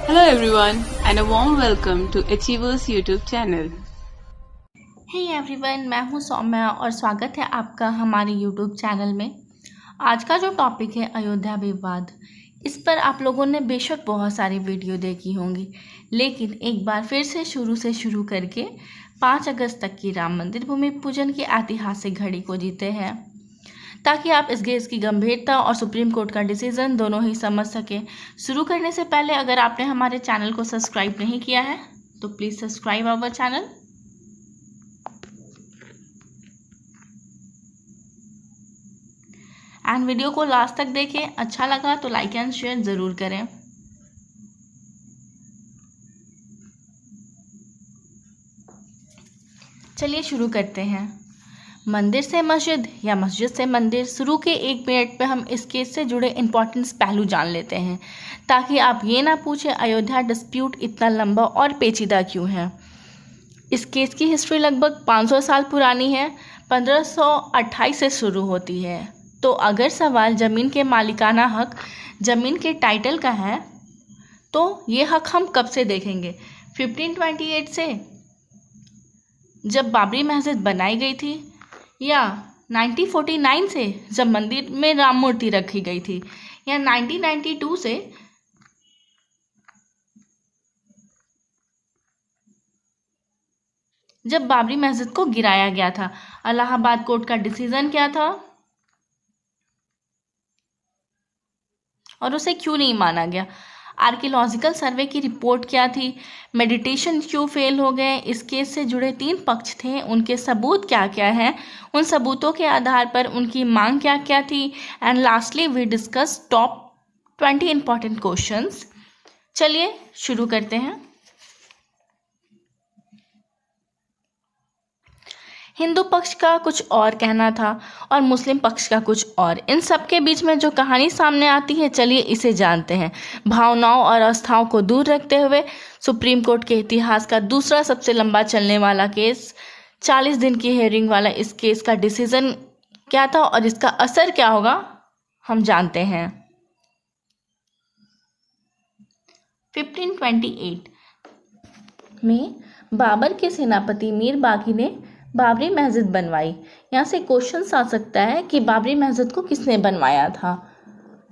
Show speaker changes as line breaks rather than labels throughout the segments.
Hello everyone and a warm welcome to Achievers YouTube channel.
Hey everyone, मैं हूं सौम्या और स्वागत है आपका हमारे यूट्यूब चैनल में। आज का जो टॉपिक है अयोध्या विवाद, इस पर आप लोगों ने बेशक बहुत सारी वीडियो देखी होंगी, लेकिन एक बार फिर से शुरू करके 5 अगस्त तक की राम मंदिर भूमि पूजन की ऐतिहासिक घड़ी को जीते हैं, ताकि आप इस केस की गंभीरता और सुप्रीम कोर्ट का डिसीजन दोनों ही समझ सकें। शुरू करने से पहले अगर आपने हमारे चैनल को सब्सक्राइब नहीं किया है तो please subscribe our channel. And video को लास्ट तक देखें, अच्छा लगा तो लाइक एंड शेयर ज़रूर करें। चलिए शुरू करते हैं। मंदिर से मस्जिद या मस्जिद से मंदिर, शुरू के 1 मिनट पे हम इस केस से जुड़े इम्पोर्टेंस पहलू जान लेते हैं, ताकि आप ये ना पूछें अयोध्या डिस्प्यूट इतना लंबा और पेचीदा क्यों है। इस केस की हिस्ट्री लगभग 500 साल पुरानी है, 1528 से शुरू होती है। तो अगर सवाल ज़मीन के मालिकाना हक, ज़मीन के टाइटल का है, तो ये हक हम कब से देखेंगे? 1528 से, जब बाबरी मस्जिद बनाई गई थी, या 1949 से, जब मंदिर में राम मूर्ति रखी गई थी, या 1992 से, जब बाबरी मस्जिद को गिराया गया था। इलाहाबाद कोर्ट का डिसीजन क्या था और उसे क्यों नहीं माना गया? आर्कियोलॉजिकल सर्वे की रिपोर्ट क्या थी? मेडिटेशन क्यों फेल हो गए? इस केस से जुड़े 3 पक्ष थे, उनके सबूत क्या क्या हैं, उन सबूतों के आधार पर उनकी मांग क्या क्या थी। And lastly we discuss top 20 important questions. चलिए शुरू करते हैं। हिंदू पक्ष का कुछ और कहना था और मुस्लिम पक्ष का कुछ और। इन सब के बीच में जो कहानी सामने आती है, चलिए इसे जानते हैं। भावनाओं और आस्थाओं को दूर रखते हुए सुप्रीम कोर्ट के इतिहास का दूसरा सबसे लंबा चलने वाला केस, 40 दिन की हियरिंग वाला इस केस का डिसीजन क्या था और इसका असर क्या होगा, हम जानते हैं। 1528 में बाबर के सेनापति मीर बाकी ने बाबरी मस्जिद बनवाई। यहाँ से क्वेश्चन आ सकता है कि बाबरी मस्जिद को किसने बनवाया था?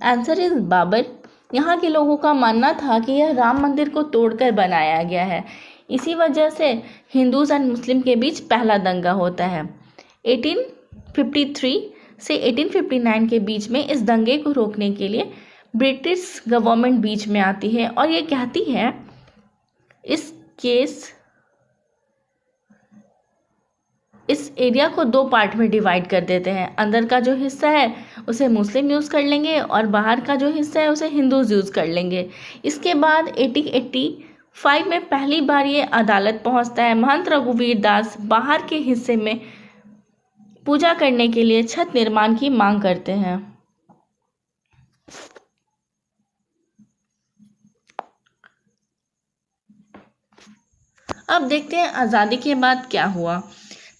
Answer is Babur. यहाँ के लोगों का मानना था कि यह राम मंदिर को तोड़कर बनाया गया है। इसी वजह से हिंदूज एंड मुस्लिम के बीच पहला दंगा होता है। 1853 से 1859 के बीच में इस दंगे को रोकने के लिए ब्रिटिश गवर्नमेंट बीच में आती है और ये कहती है इस एरिया को 2 पार्ट में डिवाइड कर देते हैं। अंदर का जो हिस्सा है उसे मुस्लिम यूज़ कर लेंगे और बाहर का जो हिस्सा है उसे हिंदूज यूज़ कर लेंगे। इसके बाद 1885 में पहली बार ये अदालत पहुंचता है। महंत रघुवीर दास बाहर के हिस्से में पूजा करने के लिए छत निर्माण की मांग करते हैं। अब देखते हैं आज़ादी के बाद क्या हुआ।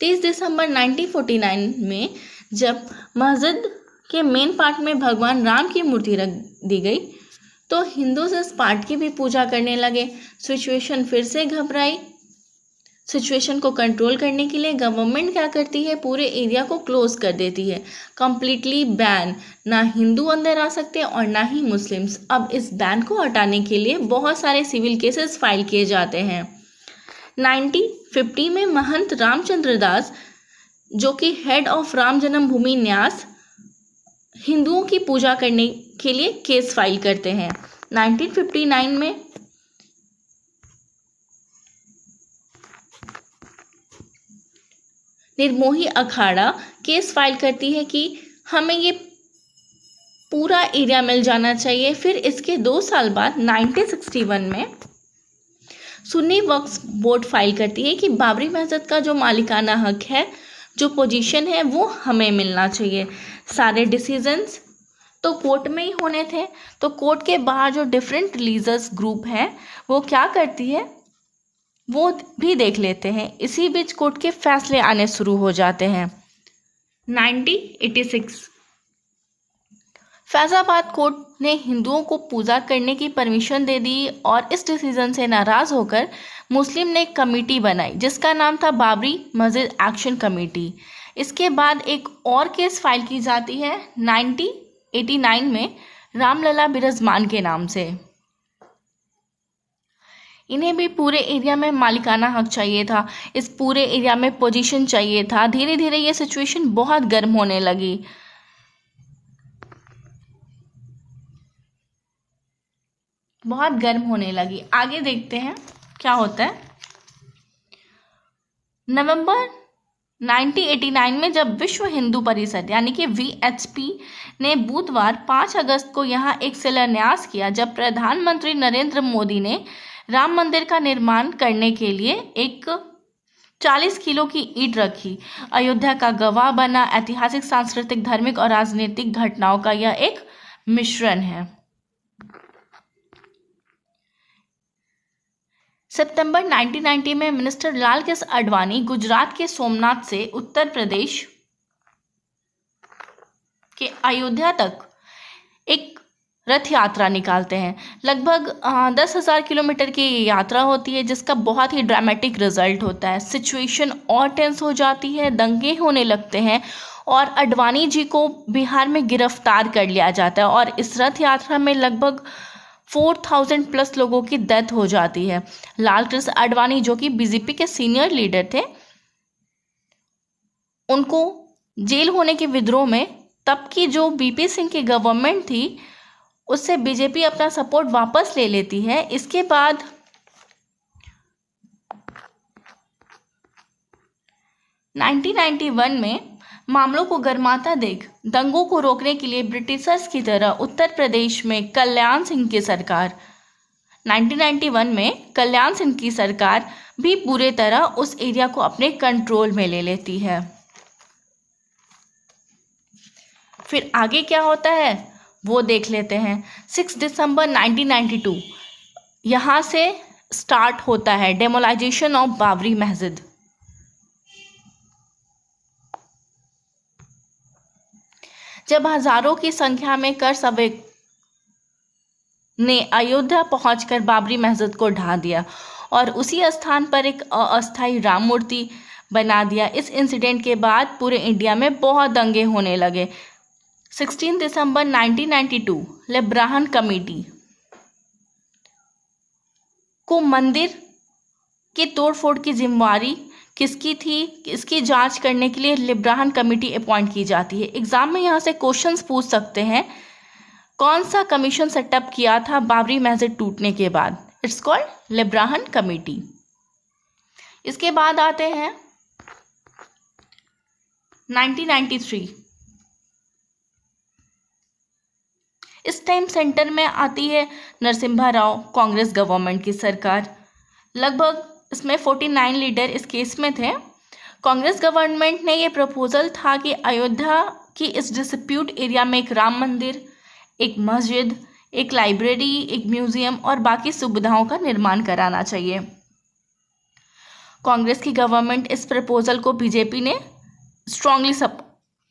30 दिसंबर 1949 में जब मस्जिद के मेन पार्ट में भगवान राम की मूर्ति रख दी गई, तो हिंदूज इस पार्ट की भी पूजा करने लगे। सिचुएशन फिर से घबराई। सिचुएशन को कंट्रोल करने के लिए गवर्नमेंट क्या करती है, पूरे एरिया को क्लोज कर देती है, कंप्लीटली बैन। ना हिंदू अंदर आ सकते और ना ही मुस्लिम्स। अब इस बैन को हटाने के लिए बहुत सारे सिविल केसेस फाइल किए जाते हैं। 1950 में महंत रामचंद्र दास, जो कि हेड ऑफ राम जन्मभूमि न्यास, हिंदुओं की पूजा करने के लिए केस फाइल करते हैं। 1959 में निर्मोही अखाड़ा केस फाइल करती है कि हमें ये पूरा एरिया मिल जाना चाहिए। फिर इसके 2 साल बाद 1961 में सुन्नी वक्फ बोर्ड फाइल करती है कि बाबरी मस्जिद का जो मालिकाना हक है, जो पोजीशन है, वो हमें मिलना चाहिए। सारे डिसीजंस तो कोर्ट में ही होने थे, तो कोर्ट के बाहर जो डिफरेंट रिलीजियस ग्रुप है वो क्या करती है वो भी देख लेते हैं। इसी बीच कोर्ट के फैसले आने शुरू हो जाते हैं। 1986 फैजाबाद कोर्ट ने हिंदुओं को पूजा करने की परमिशन दे दी और इस डिसीजन से नाराज होकर मुस्लिम ने एक कमेटी बनाई जिसका नाम था बाबरी मस्जिद एक्शन कमेटी। इसके बाद एक और केस फाइल की जाती है 1989 में रामलला बिराजमान के नाम से। इन्हें भी पूरे एरिया में मालिकाना हक चाहिए था, इस पूरे एरिया में पोजीशन चाहिए था। धीरे धीरे ये सिचुएशन बहुत गर्म होने लगी। आगे देखते हैं क्या होता है। नवंबर 1989 में जब विश्व हिंदू परिषद यानी कि VHP ने बुधवार 5 अगस्त को यहाँ एक शिलान्यास किया, जब प्रधानमंत्री नरेंद्र मोदी ने राम मंदिर का निर्माण करने के लिए एक 40 किलो की ईंट रखी। अयोध्या का गवाह बना। ऐतिहासिक, सांस्कृतिक, धार्मिक और राजनीतिक घटनाओं का यह एक मिश्रण है। सितंबर 1990 में मिनिस्टर लाल कृष्ण आडवाणी गुजरात के सोमनाथ से उत्तर प्रदेश के अयोध्या तक एक रथ यात्रा निकालते हैं। लगभग 10,000 किलोमीटर की यात्रा होती है जिसका बहुत ही ड्रामेटिक रिजल्ट होता है। सिचुएशन और टेंस हो जाती है, दंगे होने लगते हैं और आडवाणी जी को बिहार में गिरफ्तार कर लिया जाता है और इस रथ यात्रा में लगभग 4,000 प्लस लोगों की डेथ हो जाती है। लाल कृष्ण आडवाणी जो कि बीजेपी के सीनियर लीडर थे, उनको जेल होने के विद्रोह में तब की जो बीपी सिंह की गवर्नमेंट थी उससे बीजेपी अपना सपोर्ट वापस ले लेती है। इसके बाद 1991 में मामलों को गर्माता देख दंगों को रोकने के लिए ब्रिटिशर्स की तरह उत्तर प्रदेश में कल्याण सिंह की सरकार 1991 में कल्याण सिंह की सरकार भी पूरे तरह उस एरिया को अपने कंट्रोल में ले लेती है। फिर आगे क्या होता है वो देख लेते हैं। 6 दिसंबर 1992 यहाँ से स्टार्ट होता है डेमोलाइजेशन ऑफ बाबरी मस्जिद। जब हजारों की संख्या में कर सवेक ने अयोध्या पहुंचकर बाबरी मस्जिद को ढा दिया और उसी स्थान पर एक अस्थायी राम मूर्ति बना दिया। इस इंसिडेंट के बाद पूरे इंडिया में बहुत दंगे होने लगे। 16 दिसंबर 1992 लेब्राहन कमेटी को मंदिर के तोड़फोड़ की जिम्मेवारी किसकी थी, इसकी जांच करने के लिए लेब्राहन कमेटी अपॉइंट की जाती है। एग्जाम में यहाँ से क्वेश्चंस पूछ सकते हैं, कौन सा कमीशन सेटअप किया था बाबरी मस्जिद टूटने के बाद? It's called Liberhan committee. इसके बाद आते हैं 1993। इस टाइम सेंटर में आती है नरसिम्हा राव कांग्रेस गवर्नमेंट की सरकार। लगभग इसमें 49 लीडर इस केस में थे। कांग्रेस गवर्नमेंट ने ये प्रपोजल था कि अयोध्या की इस डिस्प्यूट एरिया में एक राम मंदिर, एक मस्जिद, एक लाइब्रेरी, एक म्यूजियम और बाकी सुविधाओं का निर्माण कराना चाहिए। कांग्रेस की गवर्नमेंट इस प्रपोजल को बीजेपी ने स्ट्रांगली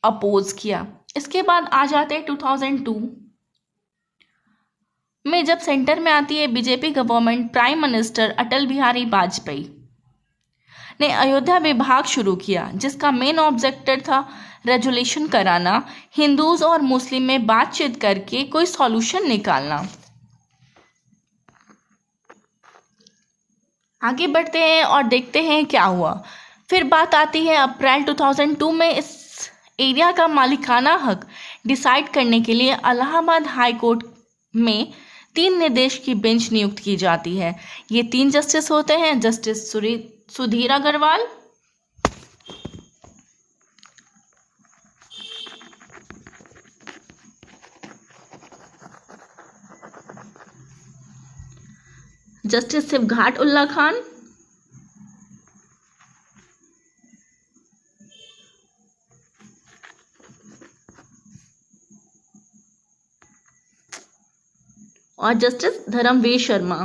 अपोज किया। इसके बाद आ जाते हैं 2002 में, जब सेंटर में आती है BJP government. Prime minister Atal Bihari Vajpayee ने अयोध्या विभाग शुरू किया जिसका मेन ऑब्जेक्टिव था रेजोल्यूशन कराना, हिंदूज और मुस्लिम में बातचीत करके कोई सॉल्यूशन निकालना। आगे बढ़ते हैं और देखते हैं क्या हुआ। फिर बात आती है अप्रैल 2002 में। इस एरिया का मालिकाना हक डिसाइड करने के लिए इलाहाबाद हाई कोर्ट में 3 निर्देश की बेंच नियुक्त की जाती है। ये 3 जस्टिस होते हैं, जस्टिस सुधीर अग्रवाल, जस्टिस सिवघाट उल्ला खान और जस्टिस धर्मवीर शर्मा।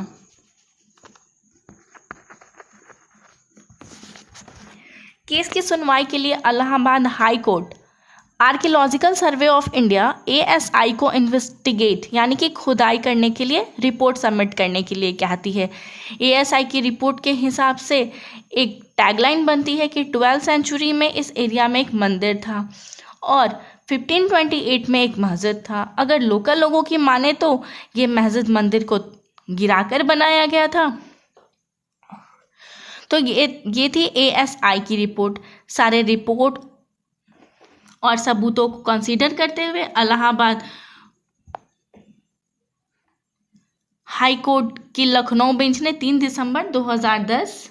केस की सुनवाई के लिए Allahabad high court archaeological survey of India ASI को इन्वेस्टिगेट यानी कि खुदाई करने के लिए रिपोर्ट सबमिट करने के लिए कहती है। ASI की रिपोर्ट के हिसाब से एक टैगलाइन बनती है कि 12th सेंचुरी में इस एरिया में एक मंदिर था और 1528 में एक मस्जिद था। अगर लोकल लोगों की माने तो ये मस्जिद मंदिर को गिराकर बनाया गया था। तो ये थी ASI की रिपोर्ट। सारे रिपोर्ट और सबूतों को कंसीडर करते हुए इलाहाबाद हाई कोर्ट की लखनऊ बेंच ने 3 दिसंबर 2010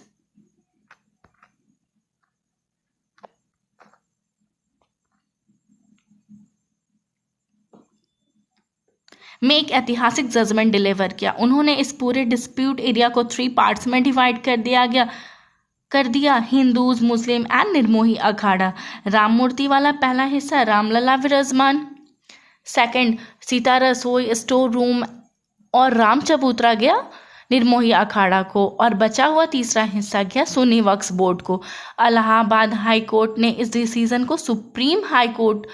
में एक ऐतिहासिक जजमेंट डिलीवर किया। उन्होंने इस पूरे डिस्प्यूट एरिया को 3 पार्ट्स में डिवाइड कर दिया Hindus, Muslim and Nirmohi Akhara. Ram मूर्ति वाला पहला हिस्सा रामलला विराजमान, सेकंड सीता रसोई, स्टोर रूम और राम चबूतरा गया निर्मोही अखाड़ा को और बचा हुआ तीसरा हिस्सा गया सुन्नी वक्फ बोर्ड को। इलाहाबाद हाई कोर्ट ने इस डिसीजन को सुप्रीम हाई कोर्ट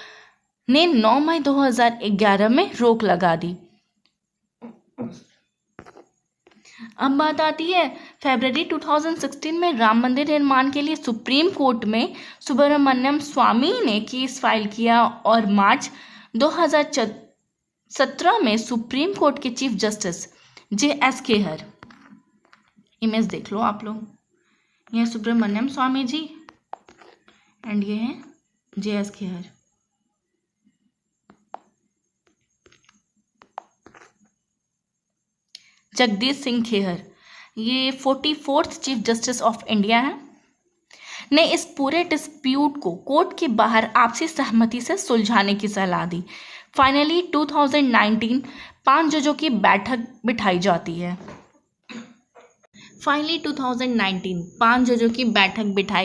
ने 9 मई 2011 में रोक लगा दी। अब बात आती है फरवरी 2016 में राम मंदिर निर्माण के लिए सुप्रीम कोर्ट में सुब्रमण्यम स्वामी ने केस फाइल किया और मार्च 2017 में सुप्रीम कोर्ट के chief justice JS Khehar, image देख लो आप लोग, यह सुब्रमण्यम स्वामी जी एंड ये है JS खेहर। जगदीश सिंह खेहर, ये 44th chief justice of India हैं, ने इस पूरे डिस्प्यूट को कोर्ट के बाहर आपसी सहमति से सुलझाने की सलाह दी। फाइनली 2019 5 जजों की बैठक बिठाई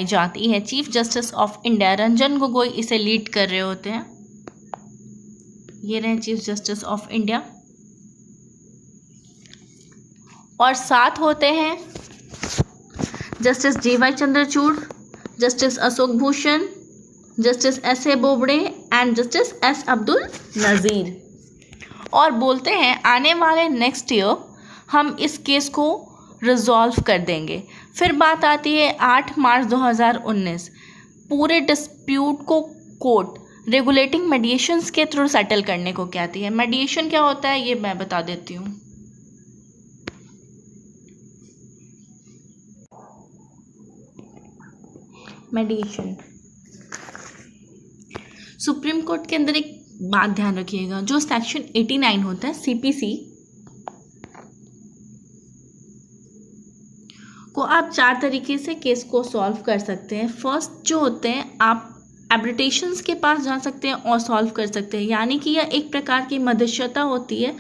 जाती है। Chief justice of India Ranjan Gogoi इसे लीड कर रहे होते हैं। ये रहे चीफ जस्टिस ऑफ इंडिया और साथ होते हैं justice JY Chandrachud, justice Ashok Bhushan, justice SA Bobde and justice S Abdul Nazeer. और बोलते हैं आने वाले नेक्स्ट ईयर हम इस केस को रिजॉल्व कर देंगे। फिर बात आती है 8 मार्च 2019, पूरे डिस्प्यूट को कोर्ट रेगुलेटिंग मेडिएशंस के थ्रू सेटल करने को कहती है। मेडिएशन क्या होता है ये मैं बता देती हूँ। मेडिएशन, सुप्रीम कोर्ट के अंदर एक बात ध्यान रखिएगा, जो सेक्शन 89 होता है CPC को आप 4 तरीके से केस को सॉल्व कर सकते हैं। फर्स्ट जो होते हैं आप एब्रिटेशंस के पास जा सकते हैं और सॉल्व कर सकते हैं, यानी कि यह एक प्रकार की मध्यस्थता होती है,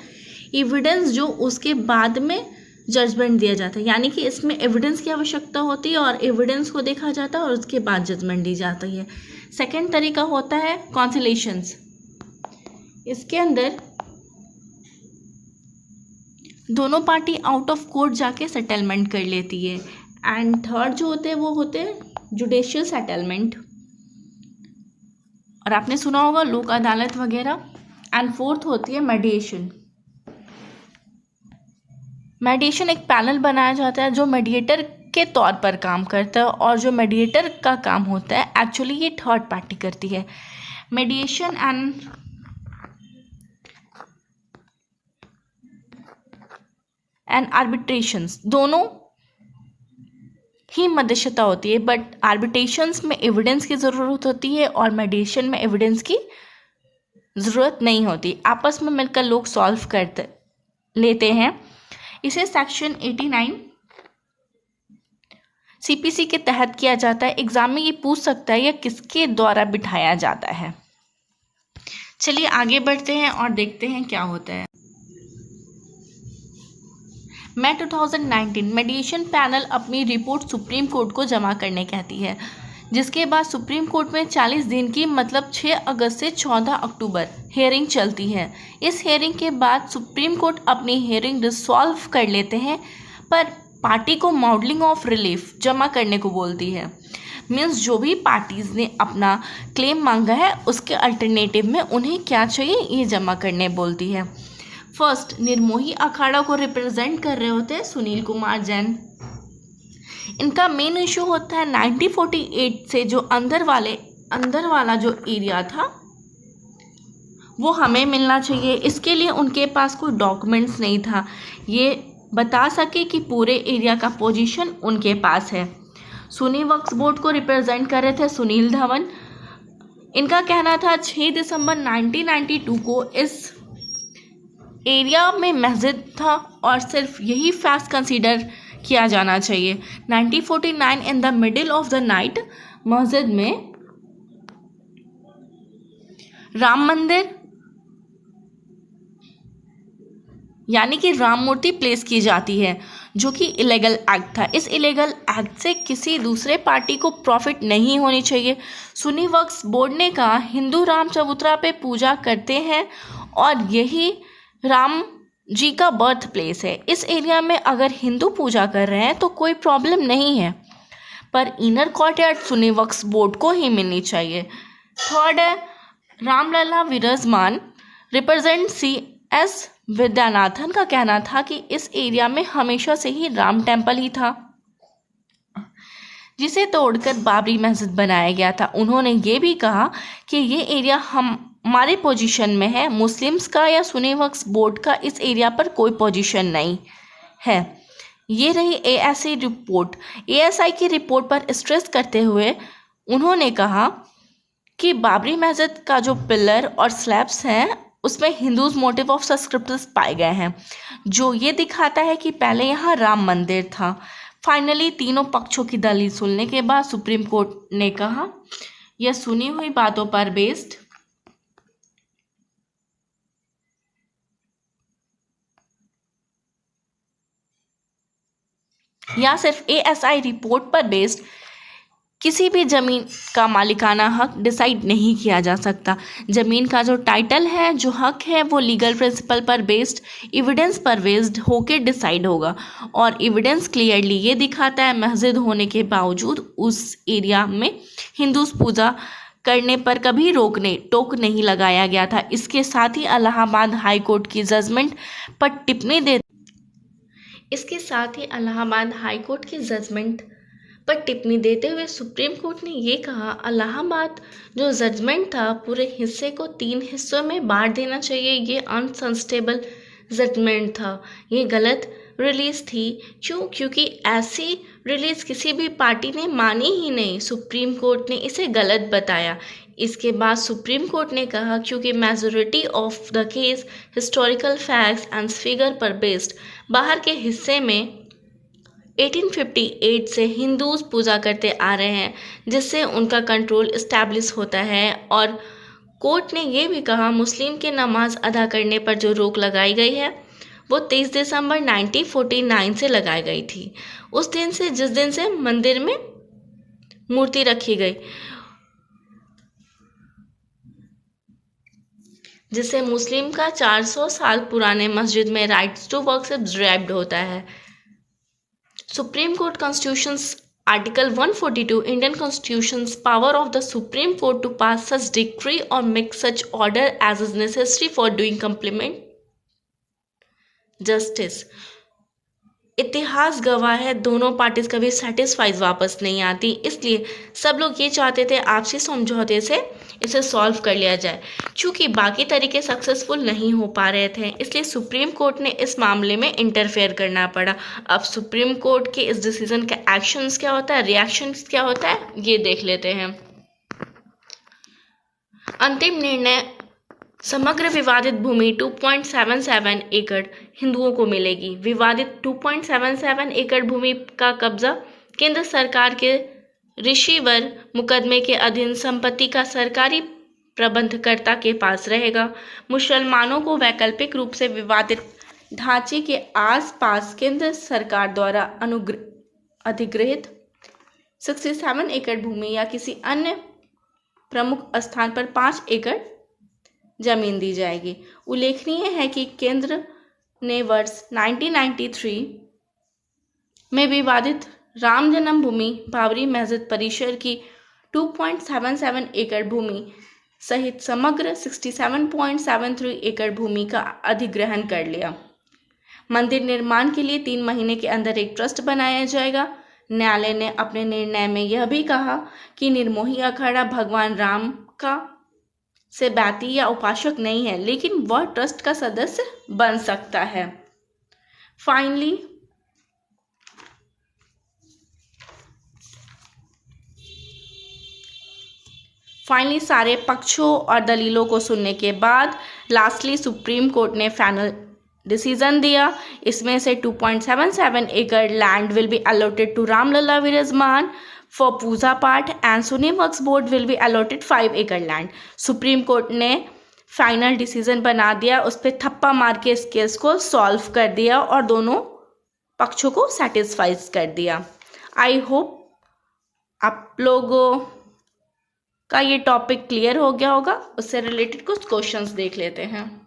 एविडेंस जो उसके बाद में जजमेंट दिया जाता है, यानी कि इसमें एविडेंस की आवश्यकता होती है और एविडेंस को देखा जाता है और उसके बाद जजमेंट दी जाती है। सेकंड तरीका होता है कॉन्सिलेशंस, इसके अंदर दोनों पार्टी आउट ऑफ कोर्ट जाके सेटलमेंट कर लेती है। एंड थर्ड जो होते हैं वो होते हैं जुडिशियल सेटलमेंट, और आपने सुना होगा लोक अदालत वगैरह। एंड फोर्थ होती है मेडिएशन। मेडिएशन एक पैनल बनाया जाता है जो मेडिएटर के तौर पर काम करता है, और जो मेडिएटर का काम होता है एक्चुअली ये थर्ड पार्टी करती है। मेडिएशन एंड आर्बिट्रेशंस दोनों ही मध्यस्थता होती है, बट आर्बिट्रेशंस में एविडेंस की ज़रूरत होती है और मेडिएशन में एविडेंस की ज़रूरत नहीं होती, आपस में मिलकर लोग सॉल्व करते लेते हैं। इसे सेक्शन 89 CPC के तहत किया जाता है। एग्जाम में ये पूछ सकता है यह किसके द्वारा बिठाया जाता है। चलिए आगे बढ़ते हैं और देखते हैं क्या होता है। मई 2019 मेडिएशन पैनल अपनी रिपोर्ट सुप्रीम कोर्ट को जमा करने कहती है, जिसके बाद सुप्रीम कोर्ट में 40 दिन की मतलब 6 अगस्त से 14 अक्टूबर हेयरिंग चलती है। इस हेयरिंग के बाद सुप्रीम कोर्ट अपनी हेयरिंग रिसॉल्व कर लेते हैं, पर पार्टी को मॉडलिंग ऑफ रिलीफ जमा करने को बोलती है। मीन्स जो भी पार्टीज़ ने अपना क्लेम मांगा है उसके अल्टरनेटिव में उन्हें क्या चाहिए ये जमा करने बोलती है। फर्स्ट, निर्मोही अखाड़ा को रिप्रेजेंट कर रहे होते हैं सुनील कुमार जैन। इनका मेन इशू होता है 1948 से जो अंदर वाला जो एरिया था वो हमें मिलना चाहिए। इसके लिए उनके पास कोई डॉक्यूमेंट्स नहीं था ये बता सके कि पूरे एरिया का पोजीशन उनके पास है। सुन्नी वक्फ बोर्ड को रिप्रेजेंट कर रहे थे सुनील धवन। इनका कहना था 6 दिसंबर 1992 को इस एरिया में मस्जिद था और सिर्फ यही फैक्ट कंसीडर किया जाना चाहिए। 1949 in the middle of the night मस्जिद में राम मंदिर यानी कि राम मूर्ति प्लेस की जाती है जो कि इलीगल एक्ट था। इस इलीगल एक्ट से किसी दूसरे पार्टी को प्रॉफिट नहीं होनी चाहिए। सुन्नी वक्फ बोर्ड ने कहा हिंदू राम चबूतरा पे पूजा करते हैं और यही राम जी का बर्थ प्लेस है। इस एरिया में अगर हिंदू पूजा कर रहे हैं तो कोई प्रॉब्लम नहीं है, पर inner courtyard Sunni Waqf board को ही मिलनी चाहिए। थर्ड है रामलला विराजमान रिप्रेजेंट CS विद्यानाथन का कहना था कि इस एरिया में हमेशा से ही राम टेम्पल ही था जिसे तोड़कर बाबरी मस्जिद बनाया गया था। उन्होंने ये भी कहा कि ये एरिया हमारे पोजीशन में है, मुस्लिम्स का या सुन्नी वक्फ बोर्ड का इस एरिया पर कोई पोजीशन नहीं है। ये रही ASI रिपोर्ट। ASI की रिपोर्ट पर स्ट्रेस करते हुए उन्होंने कहा कि बाबरी मस्जिद का जो पिलर और स्लैब्स हैं उसमें हिंदूज मोटिव ऑफ सब्सक्रिप्टर्स पाए गए हैं जो ये दिखाता है कि पहले यहाँ राम मंदिर था। फाइनली तीनों पक्षों की दलील सुनने के बाद सुप्रीम कोर्ट ने कहा यह सुनी हुई बातों पर बेस्ड या सिर्फ ASI रिपोर्ट पर बेस्ड किसी भी ज़मीन का मालिकाना हक डिसाइड नहीं किया जा सकता। ज़मीन का जो टाइटल है, जो हक है, वो लीगल प्रिंसिपल पर बेस्ड, एविडेंस पर बेस्ड होकर डिसाइड होगा। और एविडेंस क्लियरली ये दिखाता है मस्जिद होने के बावजूद उस एरिया में हिंदूज पूजा करने पर कभी टोक नहीं लगाया गया था। इसके साथ ही इलाहाबाद हाई कोर्ट की जजमेंट पर टिप्पणी देते हुए सुप्रीम कोर्ट ने ये कहा इलाहाबाद जो जजमेंट था पूरे हिस्से को 3 हिस्सों में बांट देना चाहिए। ये अनसस्टेबल जजमेंट था, ये गलत रिलीज थी। क्योंकि ऐसी रिलीज किसी भी पार्टी ने मानी ही नहीं। सुप्रीम कोर्ट ने इसे गलत बताया। इसके बाद सुप्रीम कोर्ट ने कहा क्योंकि majority of the case historical facts and figure पर बेस्ड बाहर के हिस्से में 1858 से हिंदूज पूजा करते आ रहे हैं जिससे उनका कंट्रोल इस्टेब्लिश होता है। और कोर्ट ने यह भी कहा मुस्लिम के नमाज अदा करने पर जो रोक लगाई गई है वो 23 दिसंबर 1949 से लगाई गई थी, उस दिन से जिस दिन से मंदिर में मूर्ति रखी गई, जिससे मुस्लिम का 400 साल पुराने मस्जिद में राइट्स टू वर्शिप ड्राइव्ड होता है। Supreme court constitutions article 142 Indian constitutions power of the supreme court to pass such decree और make such order as is necessary for doing complement justice. इतिहास गवाह है दोनों पार्टीज कभी सेटिस्फाइज वापस नहीं आती, इसलिए सब लोग ये चाहते थे आपसी समझौते से इसे सॉल्व कर लिया जाए। क्योंकि बाकी तरीके सक्सेसफुल नहीं हो पा रहे थे इसलिए सुप्रीम कोर्ट ने इस मामले में इंटरफेयर करना पड़ा। अब सुप्रीम कोर्ट के इस डिसीजन का एक्शंस क्या होता है, रिएक्शंस क्या होता है, ये देख लेते हैं। अंतिम निर्णय समग्र विवादित भूमि 2.77 एकड़ हिंदुओं को मिलेगी। विवादित 2.77 एकड़ भूमि का कब्जा केंद्र सरकार के रिसीवर मुकदमे के अधीन संपत्ति का सरकारी प्रबंधकर्ता के पास रहेगा। मुसलमानों को वैकल्पिक रूप से विवादित ढांचे के आसपास केंद्र सरकार द्वारा अधिग्रहित 67 एकड़ भूमि या किसी अन्य प्रमुख स्थान पर 5 एकड़ जमीन दी जाएगी। उल्लेखनीय है कि केंद्र ने वर्ष 1993 में विवादित राम जन्मभूमि बाबरी मस्जिद परिसर की 2.77 एकड़ भूमि सहित समग्र 67.73 एकड़ भूमि का अधिग्रहण कर लिया। मंदिर निर्माण के लिए 3 महीने के अंदर एक ट्रस्ट बनाया जाएगा। न्यायालय ने अपने निर्णय में यह भी कहा कि निर्मोही अखाड़ा भगवान राम का से बैती या उपासक नहीं है, लेकिन वह ट्रस्ट का सदस्य बन सकता है। फाइनली सारे पक्षों और दलीलों को सुनने के बाद लास्टली सुप्रीम कोर्ट ने फाइनल डिसीजन दिया। इसमें से 2.77 एकड़ land will be allotted to Ramlalla Virajman for puja path and Sunni Waqf board will be allotted 5 एकड़ लैंड। सुप्रीम कोर्ट ने फाइनल डिसीजन बना दिया, उस पर थप्पा मार के इस केस को सॉल्व कर दिया और दोनों पक्षों को सेटिस्फाइज कर दिया। आई होप आप लोगों का ये टॉपिक क्लियर हो गया होगा। उससे रिलेटेड कुछ क्वेश्चंस देख लेते हैं।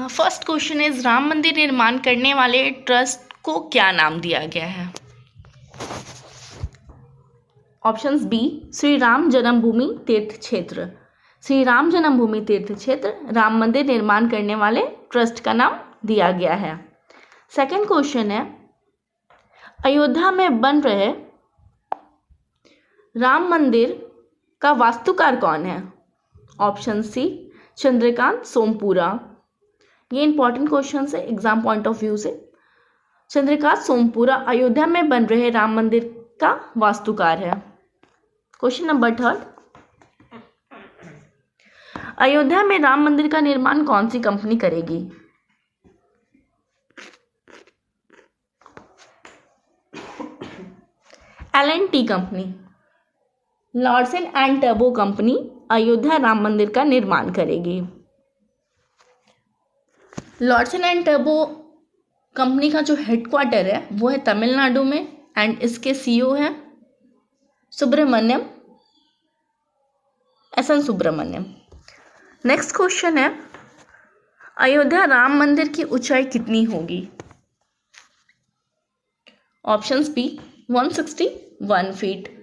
फर्स्ट क्वेश्चन इज राम मंदिर निर्माण करने वाले ट्रस्ट को क्या नाम दिया गया है? ऑप्शंस बी, श्री राम जन्मभूमि तीर्थ क्षेत्र। श्री राम जन्मभूमि तीर्थ क्षेत्र राम मंदिर निर्माण करने वाले ट्रस्ट का नाम दिया गया है। सेकंड क्वेश्चन है, अयोध्या में बन रहे राम मंदिर का वास्तुकार कौन है? Option C, Chandrakant Sompura. ये इंपॉर्टेंट क्वेश्चन है एग्जाम पॉइंट ऑफ व्यू से। चंद्रकांत सोमपुरा अयोध्या में बन रहे राम मंदिर का वास्तुकार है। क्वेश्चन नंबर थर्ड, अयोध्या में राम मंदिर का निर्माण कौन सी कंपनी करेगी? L&T company, Larsen and turbo company Ayodhya Ram मंदिर का निर्माण करेगी। लॉर्सन एंड टर्बो कंपनी का जो हेडक्वार्टर है वो है तमिलनाडु में एंड इसके सीईओ हैं Subramanyam S N. Subramanyam. Next question है, अयोध्या राम मंदिर की ऊंचाई कितनी होगी? Options B, 161 feet.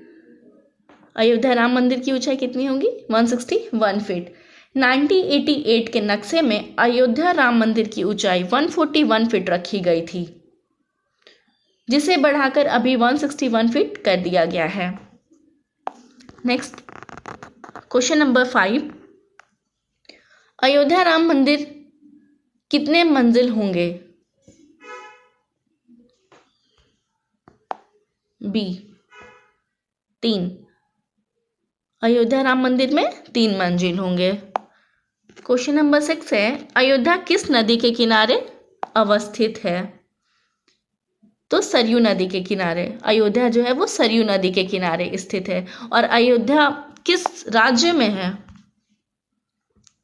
Ayodhya Ram मंदिर की ऊंचाई कितनी होगी? 161 फीट। 1988 के नक्शे में अयोध्या राम मंदिर की ऊंचाई 141 फीट रखी गई थी, जिसे बढ़ाकर अभी 161 फीट कर दिया गया है। Next question number 5, Ayodhya Ram मंदिर कितने मंजिल होंगे? बी, 3। अयोध्या राम मंदिर में 3 मंजिल होंगे। क्वेश्चन नंबर 6 है, अयोध्या किस नदी के किनारे अवस्थित है? तो सरयू नदी के किनारे। अयोध्या जो है वो सरयू नदी के किनारे स्थित है। और अयोध्या किस राज्य में है?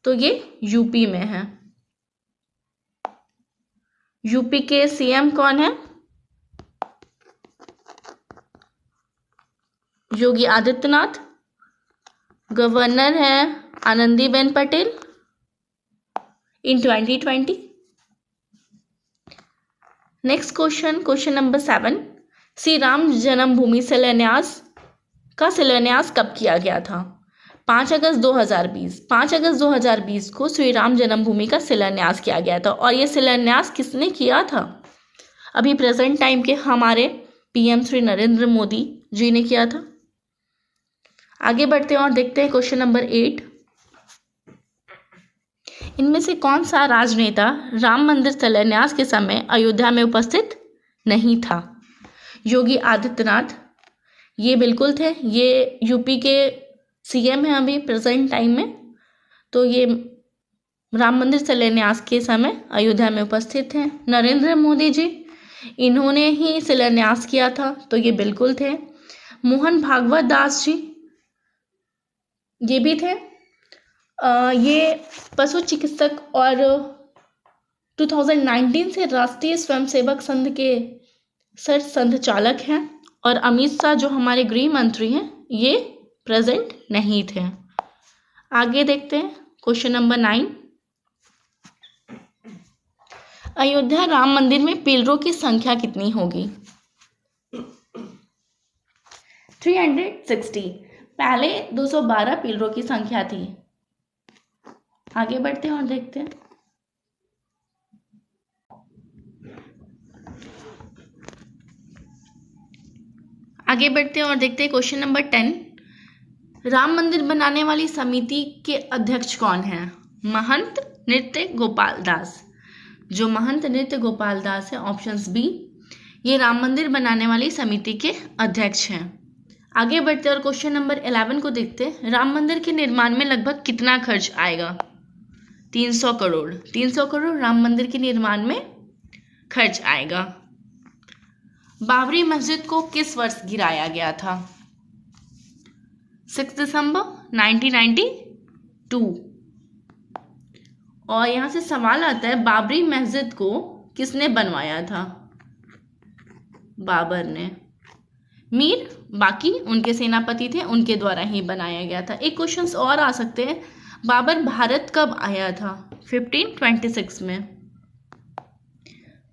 तो ये यूपी में है। यूपी के सीएम कौन है? योगी आदित्यनाथ। गवर्नर है आनंदीबेन पटेल इन 2020। Next question number 7, Shri Ram जन्मभूमि का शिलान्यास कब किया गया था? 5 अगस्त 2020। 5 अगस्त 2020 को श्री राम जन्मभूमि का शिलान्यास किया गया था। और ये शिलान्यास किसने किया था? अभी प्रेजेंट टाइम के हमारे पीएम श्री नरेंद्र मोदी जी ने किया था। आगे बढ़ते हैं और देखते हैं क्वेश्चन नंबर 8, इनमें से कौन सा राजनेता राम मंदिर शिलान्यास के समय अयोध्या में उपस्थित नहीं था? योगी आदित्यनाथ, ये बिल्कुल थे। ये यूपी के सीएम हैं अभी प्रेजेंट टाइम में, तो ये राम मंदिर शिलान्यास के समय अयोध्या में उपस्थित हैं। नरेंद्र मोदी जी, इन्होंने ही शिलान्यास किया था, तो ये बिल्कुल थे। मोहन भागवत दास जी, ये भी थे। ये पशु चिकित्सक और 2019 से राष्ट्रीय स्वयंसेवक संघ के सर संघ चालक हैं। और अमित शाह जो हमारे गृह मंत्री हैं, ये प्रेजेंट नहीं थे। आगे देखते हैं क्वेश्चन नंबर 9। अयोध्या राम मंदिर में पिलरों की संख्या कितनी होगी? 360। पहले 212 पिलरों की संख्या थी। आगे बढ़ते हैं और देखते हैं। आगे बढ़ते हैं और देखते हैं क्वेश्चन नंबर 10। राम मंदिर बनाने वाली समिति के अध्यक्ष कौन हैं? महंत नृत्य गोपाल दास। जो महंत नृत्य गोपाल दास है, ऑप्शंस बी, ये राम मंदिर बनाने वाली समिति के अध्यक्ष हैं। आगे बढ़ते हैं और क्वेश्चन नंबर 11 को देखते हैं। राम मंदिर के निर्माण में लगभग कितना खर्च आएगा? 300 करोड़। 300 करोड़ राम मंदिर के निर्माण में खर्च आएगा। बाबरी मस्जिद को किस वर्ष गिराया गया था? 6 दिसंबर 1992। और यहाँ से सवाल आता है, बाबरी मस्जिद को किसने बनवाया था? बाबर ने। मीर बाकी उनके सेनापति थे, उनके द्वारा ही बनाया गया था। एक क्वेश्चन और आ सकते हैं, बाबर भारत कब आया था? 1526 में।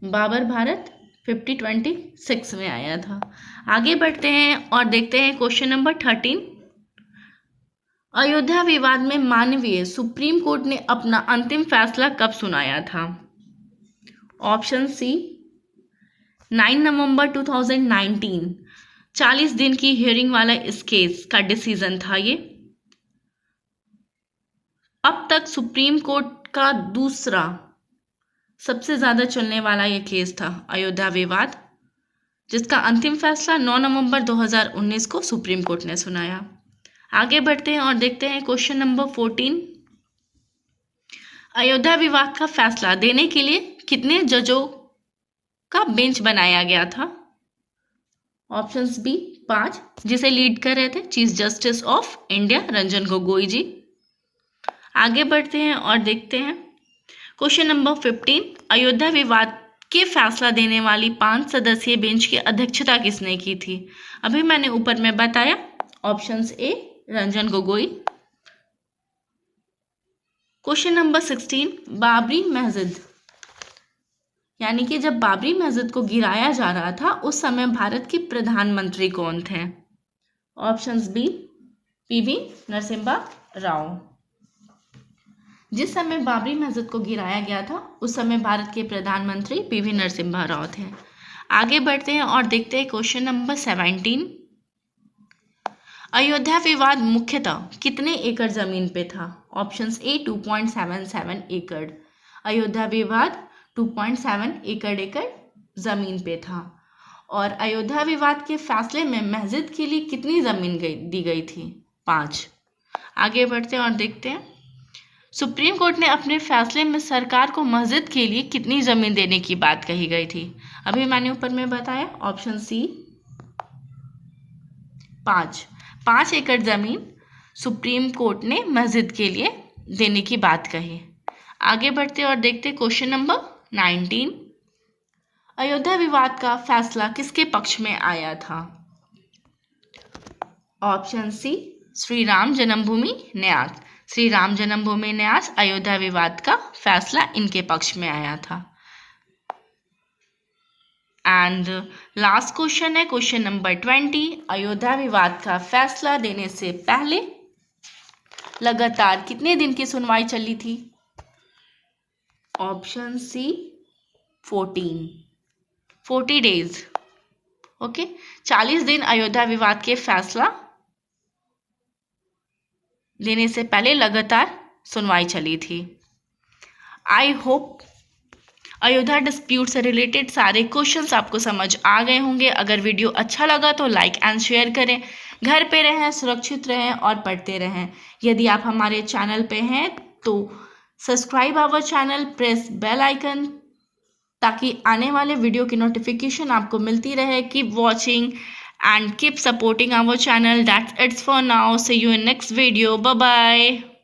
बाबर भारत 1526 में आया था। आगे बढ़ते हैं और देखते हैं क्वेश्चन नंबर 13। अयोध्या विवाद में माननीय सुप्रीम कोर्ट ने अपना अंतिम फैसला कब सुनाया था? ऑप्शन सी, 9 नवंबर 2019। 40 दिन की हियरिंग वाला इस केस का डिसीजन था ये। अब तक सुप्रीम कोर्ट का दूसरा सबसे ज्यादा चलने वाला ये केस था अयोध्या विवाद, जिसका अंतिम फैसला 9 नवंबर 2019 को सुप्रीम कोर्ट ने सुनाया। आगे बढ़ते हैं और देखते हैं क्वेश्चन नंबर 14। अयोध्या विवाद का फैसला देने के लिए कितने जजों का बेंच बनाया गया था? ऑप्शंस बी, 5, जिसे लीड कर रहे थे chief justice of India Ranjan Gogoi ji. आगे बढ़ते हैं और देखते हैं क्वेश्चन नंबर 15। अयोध्या विवाद के फैसला देने वाली 5 सदस्यीय बेंच की अध्यक्षता किसने की थी? अभी मैंने ऊपर में बताया, options A, Ranjan Gogoi. Question number 16। Babri मस्जिद, यानी कि जब बाबरी मस्जिद को गिराया जा रहा था उस समय भारत के प्रधानमंत्री कौन थे? Options B, P V Narasimha Rao. जिस समय बाबरी मस्जिद को गिराया गया था उस समय भारत के प्रधानमंत्री पीवी नरसिम्हा राव थे। आगे बढ़ते हैं और देखते हैं क्वेश्चन नंबर 17। अयोध्या विवाद मुख्यतः कितने एकड़ जमीन पे था? ऑप्शंस ए, 2.77 एकड़। अयोध्या विवाद 2.7 एकड़ जमीन पे था। और अयोध्या विवाद के फैसले में मस्जिद के लिए कितनी जमीन दी गई थी? 5। आगे बढ़ते हैं और देखते हैं सुप्रीम कोर्ट ने अपने फैसले में सरकार को मस्जिद के लिए कितनी जमीन देने की बात कही गई थी? अभी मैंने ऊपर में बताया, ऑप्शन सी, 5 एकड़ जमीन सुप्रीम कोर्ट ने मस्जिद के लिए देने की बात कही। आगे बढ़ते और देखते क्वेश्चन नंबर 19। अयोध्या विवाद का फैसला किसके पक्ष में आया था? Option C, Shri Ram Janmabhoomi Nyas. श्री राम जन्मभूमि न्यास अयोध्या विवाद का फैसला इनके पक्ष में आया था। एंड लास्ट क्वेश्चन है क्वेश्चन नंबर 20। अयोध्या विवाद का फैसला देने से पहले लगातार कितने दिन की सुनवाई चली थी? Option C, 40 days. ओके, 40 दिन अयोध्या विवाद के फैसला देने से पहले लगातार सुनवाई चली थी। आई होप अयोध्या डिस्प्यूट से रिलेटेड सारे क्वेश्चंस आपको समझ आ गए होंगे। अगर वीडियो अच्छा लगा तो लाइक एंड शेयर करें। घर पे रहें, सुरक्षित रहें और पढ़ते रहें। यदि आप हमारे चैनल पे हैं तो subscribe our channel, press bell icon ताकि आने वाले वीडियो की नोटिफिकेशन आपको मिलती रहे। Keep watching and keep supporting our channel. That's it for now. See you in next video. Bye bye.